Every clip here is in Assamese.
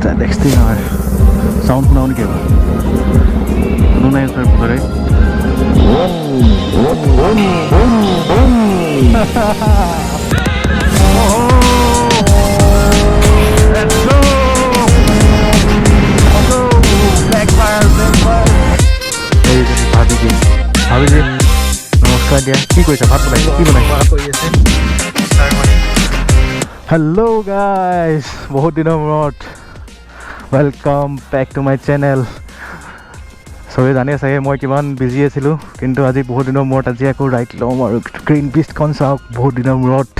Zx10r sound सुनाओ नहीं क्या सुना है सर पुतरे let's go backfire এই যে ভাবি যে নমস্কাৰ দিয়া কি কৈছা ভাত বনাইছা কি বনাইছা কৰি আছে হেল্ল' গাইজ বহুত দিনৰ মূৰত welcome back to my channel চবেই জানে চাগে মই কিমান বিজি আছিলোঁ কিন্তু আজি বহুত দিনৰ মূৰত আজি আকৌ ৰাইড ল'ম আৰু গ্ৰীণ পিষ্টখন চাওক বহুত দিনৰ মূৰত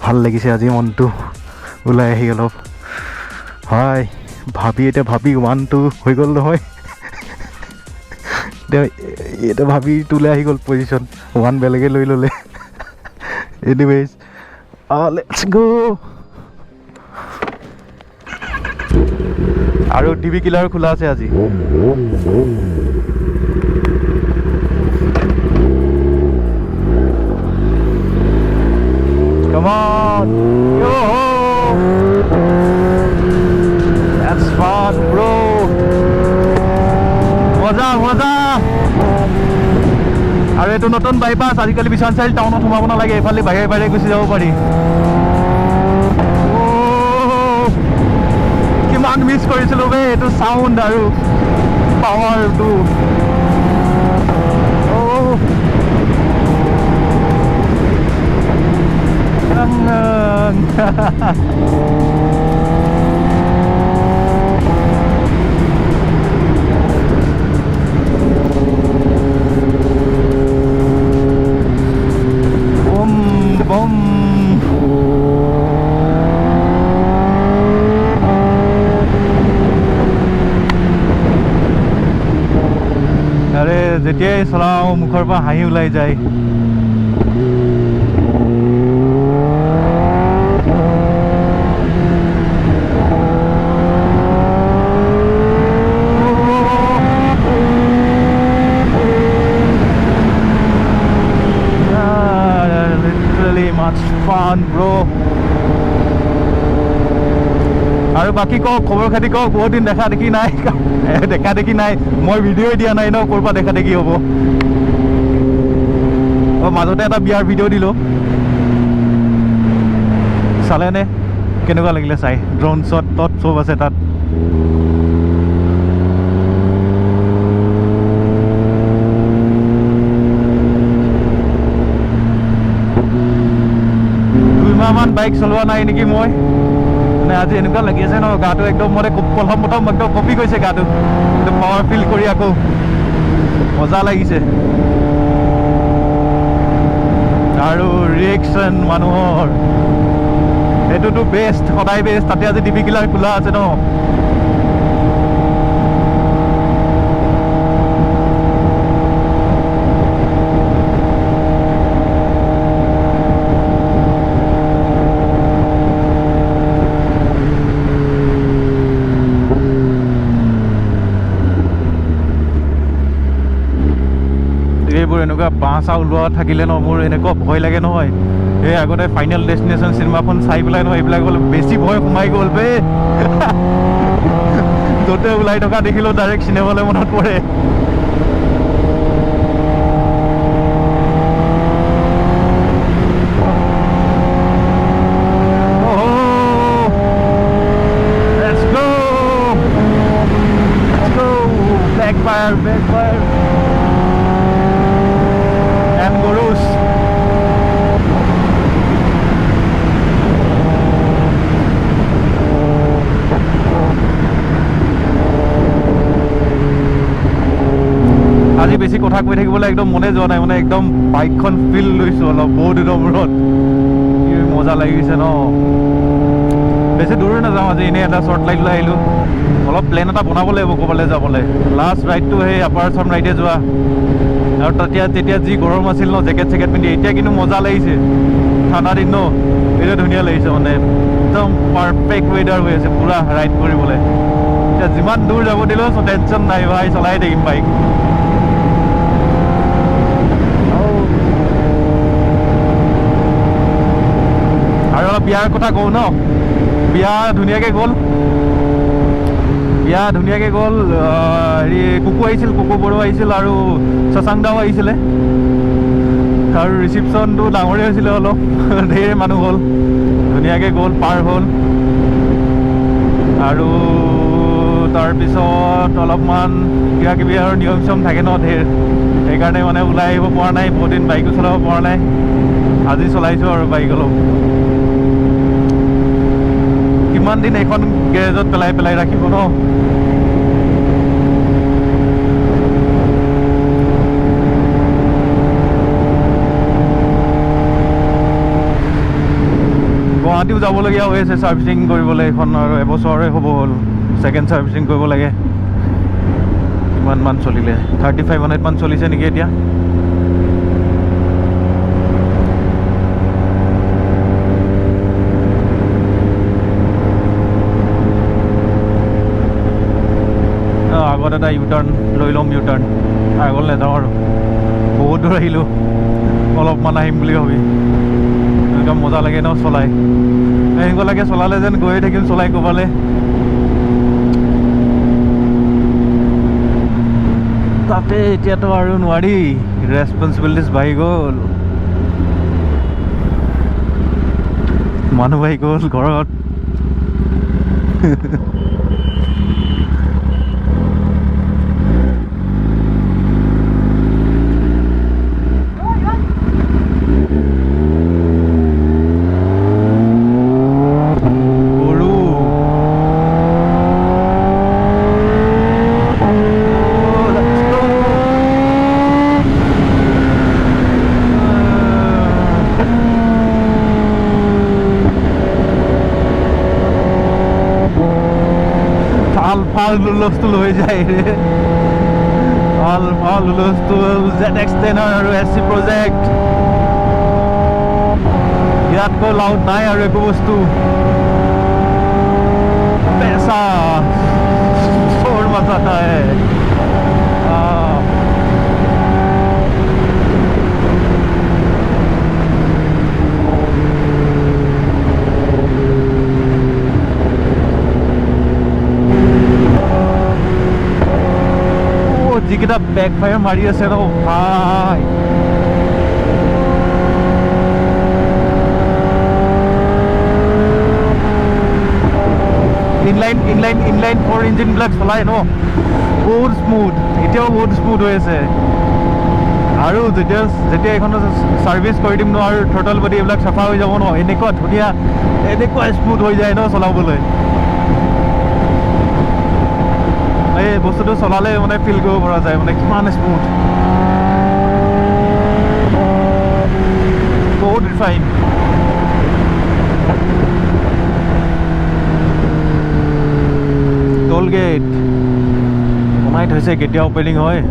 ভাল লাগিছে আজি মনটো ওলাই আহি অলপ হয় এতিয়া ভাবি 1 2 হৈ গ'ল নহয় এটা ভাবি তোলে আহি গ'ল পজিশ্যন 1 বেলেগে লৈ ল'লে এনিৱেজ লেটছ গো আৰু টিভি কিলাৰ খোলা আছে আজি Come on yo that's fun bro মজা আৰু এইটো নতুন বাইপাছ আজিকালি বিশ্বনাথ চাৰিআলি টাউনত সোমাব নালাগে এইফালে বাহিৰে গুচি যাব পাৰি কিমান মিছ কৰিছিলোঁ বে এইটো চাউণ্ড আৰু পাৱাৰটো আৰে যেতিয়াই চলাওঁ মুখৰ পৰা হাঁহি ওলাই যায় literally much fun bro আৰু বাকী কওক খবৰ খাতি কওক বহুত দিন দেখা দেখি নাই মই ভিডিঅ' দিয়া নাই ন ক'ৰ পৰা দেখা দেখি হ'ব মাজতে এটা বিয়াৰ ভিডিঅ' দিলোঁ চালেনে কেনেকুৱা লাগিলে চাই ড্ৰোন শ্বট চব আছে তাত দুইমাহমান বাইক চলোৱা নাই নেকি মই মানে আজি এনেকুৱা লাগি আছে ন গাটো একদম মানে প্ৰথম একদম কপি গৈছে গাটো একদম পাৱাৰ ফিল কৰি আকৌ মজা লাগিছে আৰু ৰিয়েকশ্যন মানুহৰ এইটোতো বেষ্ট সদায় বেষ্ট তাতে আজি টিভি কিলাৰ খোলা আছে ন এইবোৰ এনেকুৱা বাঁহ ওলোৱা থাকিলে ন মোৰ এনেকুৱা ভয় লাগে নহয় এই আগতে ফাইনেল ডেষ্টিনেশ্যন চিনেমাখন চাই পেলাই নহয় এইবিলাক বেছি ভয় সোমাই গ'ল বে য'তে ওলাই থকা দেখিলোঁ ডাইৰেক্ট চিনেমালৈ মনত পৰে backfire and gurus আজি বেছি কথা কৈ থাকিবলৈ একদম মনে যোৱা নাই মানে একদম বাইকখন ফিল লৈছোঁ অলপ বহুত দিনৰ মূৰত কি মজা লাগিছে ন বেছি দূৰ নাযাওঁ আজি এনেই এটা শ্বৰ্ট লাইট লৈ আহিলোঁ অলপ প্লেন এটা বনাব লাগিব ক'ৰবালৈ যাবলৈ লাষ্ট ৰাইডটো সেই আপাৰ আছাম ৰাইডে যোৱা আৰু তেতিয়া যি গৰম আছিল ন জেকেট পিন্ধি এতিয়া কিন্তু মজা লাগিছে ঠাণ্ডা দিন ন এতিয়া ধুনীয়া লাগিছে মানে একদম পাৰফেক্ট ৱেডাৰ হৈ আছে পুৰা ৰাইড কৰিবলৈ এতিয়া যিমান দূৰ যাব দিলেও টেনশ্যন নাই ভাই চলাই থাকিম বাইক আৰু অলপ বিয়াৰ কথা কওঁ ন বিয়া ধুনীয়াকৈ গ'ল বিয়া ধুনীয়াকৈ গ'ল হেৰি কুকু আহিছিল কুকু বড়ো আহিছিল আৰু শশাংক দাও আহিছিলে আৰু ৰিচিপশ্যনটো ডাঙৰেই হৈছিলে অলপ ধেৰ মানুহ হ'ল ধুনীয়াকৈ গ'ল পাৰ হ'ল আৰু তাৰপিছত অলপমান কিবা কিবি আৰু নিয়ম চিয়ম থাকে ন ধেৰ সেইকাৰণে মানে ওলাই আহিব পৰা নাই বহুত দিন বাইকো চলাব পৰা নাই আজি চলাইছোঁ আৰু বাইক অলপ কিমান দিন এইখন গেৰেজত পেলাই পেলাই ৰাখিব ন গুৱাহাটীও যাবলগীয়া হৈ আছে ছাৰ্ভিচিং কৰিবলৈ এইখন আৰু এবছৰে হ'ব হ'ল ছেকেণ্ড ছাৰ্ভিচিং কৰিব লাগে কিমানমান চলিলে 3500 মান চলিছে নেকি এতিয়া আগত এটা ইউটাৰ্ণ লৈ ল'ম ইউটাৰ্ণ আগলৈ নাযাওঁ আৰু বহুত দূৰ আহিলোঁ অলপমান আহিম বুলি ভাবি এনেকুৱা মজা লাগে ন চলাই এনেকুৱা লাগে চলালে যেন গৈয়ে থাকিম চলাই ক'বালে তাতে এতিয়াতো আৰু নোৱাৰি ৰেছপনচিবিলিটিজ বাঢ়ি গ'ল মানুহ বাঢ়ি গ'ল ঘৰত লুলস্থুল হৈ যায় ৰে লুলস্থুল Zx10r আৰু SC প্ৰজেক্ট ইয়াতকৈ লাউড নাই আৰু একো বস্তু পেচা চোৰ মাথাটা হে যিকেইটা বেক ফায়াৰ মাৰি আছে ন ভাই ইনলাইন 4 ইঞ্জিনবিলাক চলাই ন বহুত স্মুথ এতিয়াও বহুত স্মুথ হৈ আছে আৰু যেতিয়া এইখন ছাৰ্ভিচ কৰি দিম ন আৰু থ্ৰটল বডি এইবিলাক চাফা হৈ যাব ন এনেকুৱা ধুনীয়া এনেকুৱা স্মুথ হৈ যায় ন চলাবলৈ এই বস্তুটো চলালে মানে ফিল কৰিব পৰা যায় মানে কিমান স্মুথ বহুত ৰিফাইন টোল গেট বনাই থৈছে কেতিয়া অপেনিং হয়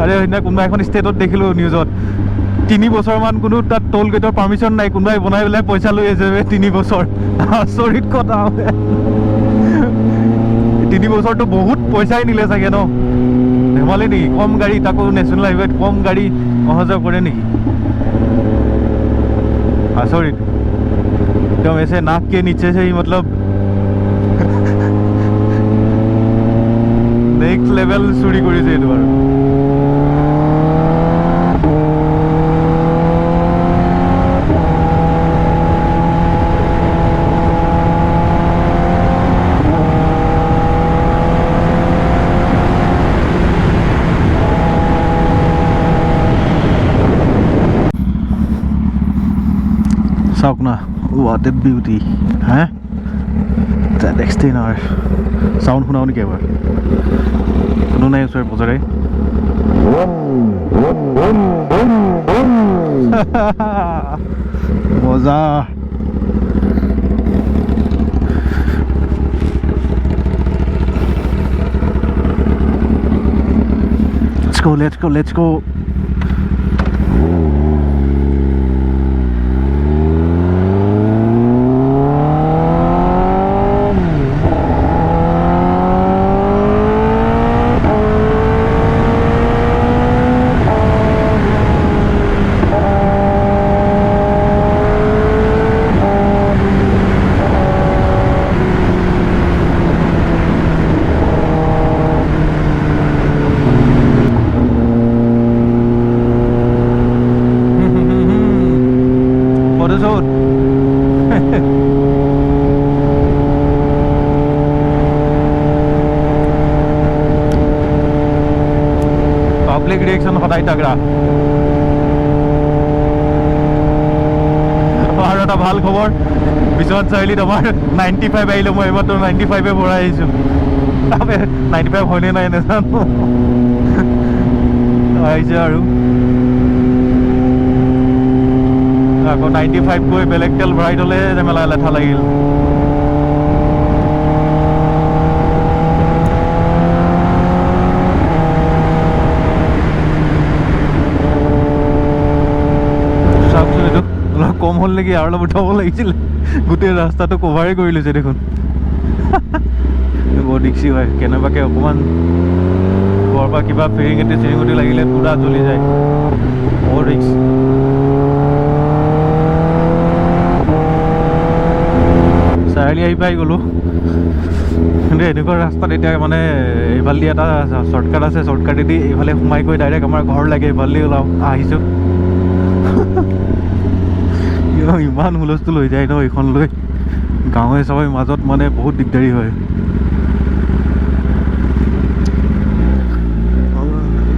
আৰে সেইদিনা কোনোবা এখন ষ্টেটত দেখিলোঁ নিউজত 3 বছৰমান কোনো তাত টোল গেটৰ পাৰ্মিশ্যন নাই কোনোবাই বনাই পেলাই পইচা লৈ আছে 3 বছৰ আচৰিত কথা 3 বছৰটো বহুত পইচাই নিলে চাগে ন ধেমালি নেকি কম গাড়ী তাকো নেশ্যনেল হাইৱেত কম গাড়ী অহা যোৱা কৰে নেকি আচৰিত एकदम ऐसे नाक के नीचे से ही मतलब नेक्स्ट लेवल चुरी কৰিছে এইটো আৰু চাওক না what a beauty হ্যাঁ Zx10r সাউন্ড শুনাও নেকি এবাৰ কোনো নাই ওচৰে পজৰে মজা let's go পাব্লিক ৰিয়েকশ্যন সদায় তাগৰা। আৰু এটা ভাল খবৰ, পিছত চাৰিআলিত আমাৰ 95 আহিলে। মই এইমাত্ৰ 95 ভৰাই আহিছোঁ। 95 হয়নে নাই নাজানো, আহিছে আৰু আকৌ 95 গৈ বেলেগ তেল ভৰাই থ'লে ঝেমেলা লেঠা লাগিল। চাওকচোন, এইটো অলপ কম হ'ল নেকি, আৰু অলপ উঠাব লাগিছিলে। গোটেই ৰাস্তাটো কভাৰেই কৰি লৈছে দেখোন। বৰ ৰিক্সি হয়, কেনেবাকৈ অকণমান ঘৰৰ পৰা কিবা ফেৰিঙেটি চেৰিঙেটি লাগিলে পুৰা জ্বলি যায়, বৰ ৰিক্স। চাৰিআলি আহি পাই গ'লোঁ, কিন্তু এনেকুৱা ৰাস্তাত এতিয়া মানে এইফালেদি এটা শ্বৰ্টকাট আছে, শ্বৰ্টকাটেদি এইফালে সোমাই গৈ ডাইৰেক্ট আমাৰ ঘৰ লাগে, এইফালেদি ওলাওঁ আহিছোঁ। ইমান হুলস্থুল হৈ যায় ন এইখন লৈ, গাঁৱে চাৱে মাজত মানে বহুত দিগদাৰী হয়।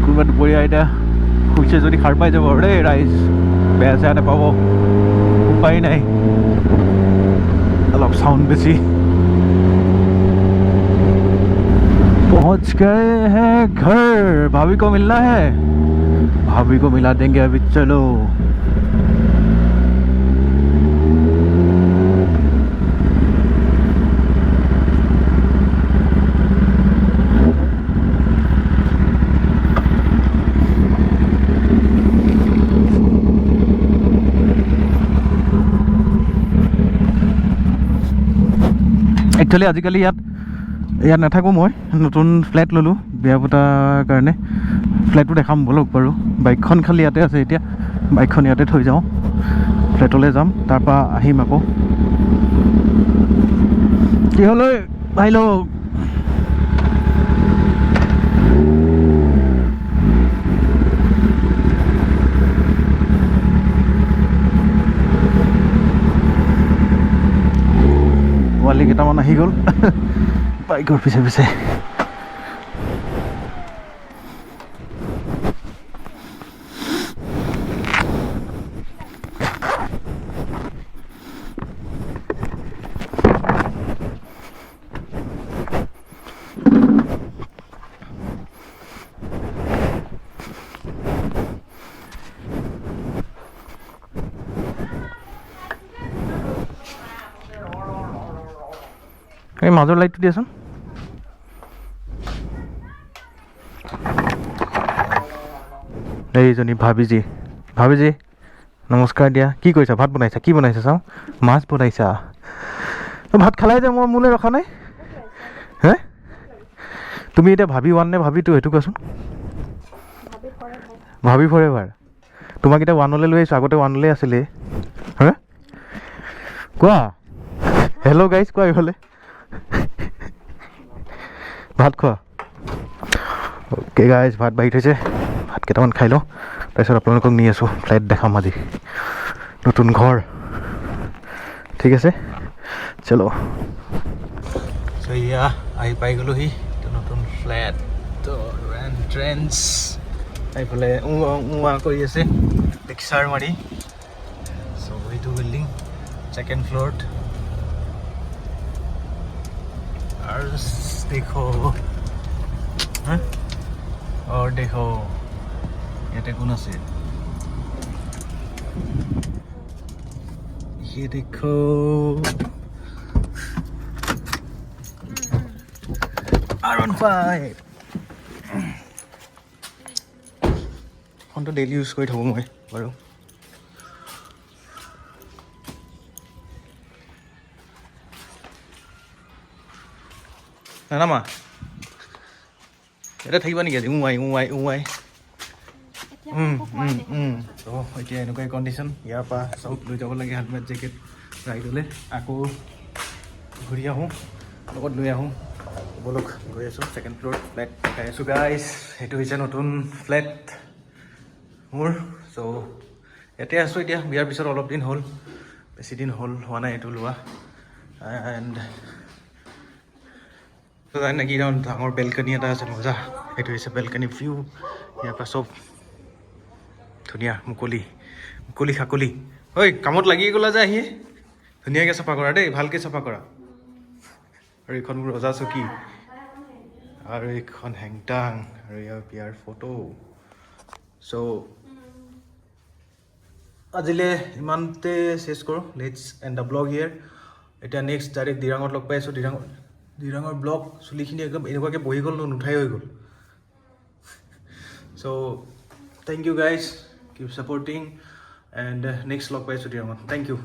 কোনোবা দুপৰীয়া এতিয়া শুইছে যদি সাৰ পাই যাব আৰু দেই ৰাইজ, বেয়া চেয়া নাপাব, উপায় নাই, অলপ साउंड बेसी। पहुंच गए हैं घर, भाभी को मिलना है, भाभी को मिला देंगे अभी, चलो। একচুৱেলি আজিকালি ইয়াত নাথাকোঁ, মই নতুন ফ্লেট ল'লোঁ বিয়া পতাৰ কাৰণে। ফ্লেটটো দেখাম ব'লক বাৰু, বাইকখন খালি ইয়াতে আছে এতিয়া, বাইকখন ইয়াতে থৈ যাওঁ, ফ্লেটলৈ যাম, তাৰপৰা আহিম আকৌ। কি হ'ল ঐ ভাই লোক? পোৱালি কেইটামান আহি গ'ল বাইকৰ পিছে পিছে। এই মাজৰ লাইটটো দিয়াচোন। এইজনী ভাবিজি, ভাবিজি নমস্কাৰ দিয়া। কি কৰিছা? ভাত বনাইছা? কি বনাইছা চাওঁ? মাছ বনাইছা? ভাত খালাই যে, মই মোলৈ ৰখা নাই হে? তুমি এতিয়া ভাবি ওৱান নে ভাবি টু সেইটো কোৱাচোন? ভাবি ফৰ এভাৰ। তোমাক এতিয়া ওৱানলৈ লৈ আহিছোঁ, আগতে ওৱানলৈ আছিলে হে? কোৱা হেল্ল' গাইজ, কোৱা এইফালে। ভাত খোৱা। অ'কে গাইজ, ভাত বাঢ়ি থৈছে, ভাত কেইটামান খাই লওঁ, তাৰপিছত আপোনালোকক নি আছোঁ, ফ্লাইট দেখাম আজি, নতুন ঘৰ। ঠিক আছে, চলো। এয়া আহি পাই গ'লোহি নতুন ফ্লেটৰ এণ্ট্ৰেঞ্চ। এইফালে উৱা কৰি আছে পিকচাৰ মাৰি। চ' এইটো বিল্ডিং ছেকেণ্ড ফ্ল'ৰত। और देखो हाँ, और देखो ये कौन আছে, ये देखो R15 ফোনটো ডেইলি ইউজ কৰি থাকোঁ মই বাৰু। নানামা এটা থাকিবা নেকি আজি? উৱাই এতিয়া এনেকুৱাই কণ্ডিশ্যন। ইয়াৰ পৰা চব লৈ যাব লাগে, হেলমেট জেকেট ৰাইডলৈ। আকৌ ঘূৰি আহোঁ, লগত লৈ আহোঁ। ব'লক গৈ আছোঁ ছেকেণ্ড ফ্ল'ৰ ফ্লেট দেখাই আছোঁ গাইজ। সেইটো হৈছে নতুন ফ্লেট মোৰ। চ' ইয়াতে আছোঁ এতিয়া, বিয়াৰ পিছত অলপ দিন হ'ল। বেছি দিন হোৱা নাই এইটো লোৱা এণ্ড নেকি ডাঙৰ বেলকনি এটা আছে মজা সেইটো হৈছে বেলকনি ভিউ ইয়াৰ পৰা চব ধুনীয়া মুকলি খাকলি ঐ কামত লাগি গ'লা যে আহি ধুনীয়াকৈ চাফা কৰা দেই ভালকৈ চাফা কৰা আৰু এইখন মোৰ ৰজা চকী আৰু এইখন হেংটাং আৰু ইয়াৰ বিয়াৰ ফটো চ' আজিলৈ ইমানতে চেছ কৰোঁ লেটছ এণ্ড দ্য ব্লগ হিয়াৰ এতিয়া নেক্সট ডাইৰেক্ট দিৰাঙত লগ পাই আছোঁ দিৰাঙৰ ব্লগ চুলিখিনি একদম এনেকুৱাকৈ বহি গ'ল নুঠাই হৈ গ'ল চ' thank you guys keep supporting and next লগ পাই আছোঁ দিৰাঙত থেংক ইউ